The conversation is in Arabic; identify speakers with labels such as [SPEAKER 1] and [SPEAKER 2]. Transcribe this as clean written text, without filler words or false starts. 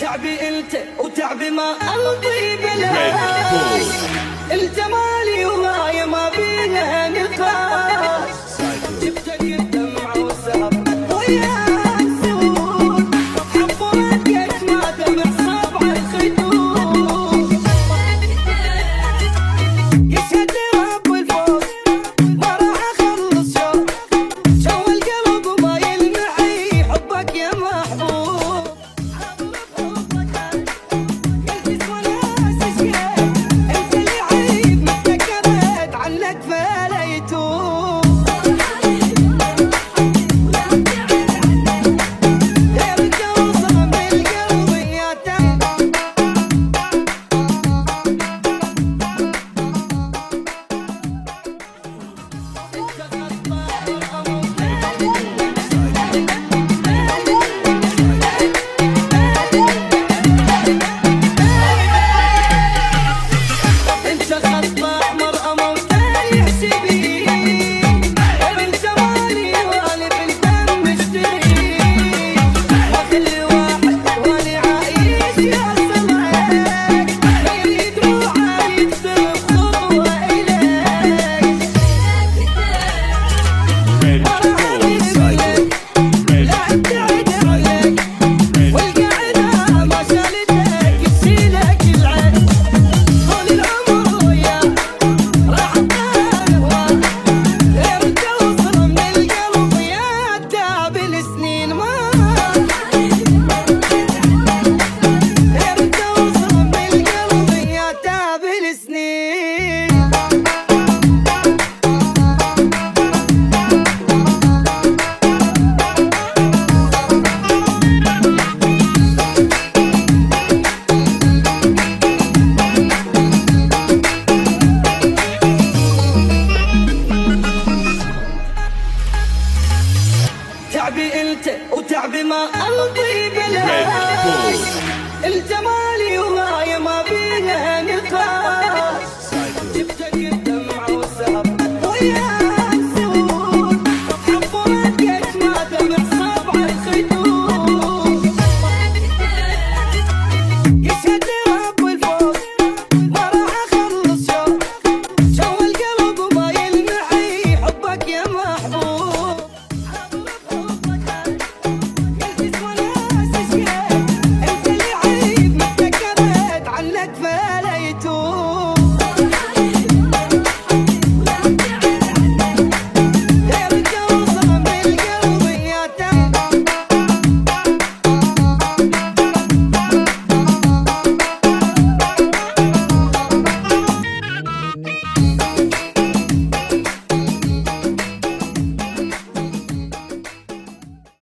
[SPEAKER 1] تعبي انت وتعبي ما قلبي بلاش، انت مالي وهاي ما بينا نقاش. جبتك الدمع وسهر ويا السود، حفرتك ما دمع صبع الخدود. يشهد رب الفوق ما راح اخلص شوق، شو القلب ما يلمعي حبك يا محبوب. تعبي انت وتعبي ما قلبي بلاش، انت مالي وهاي ما بينا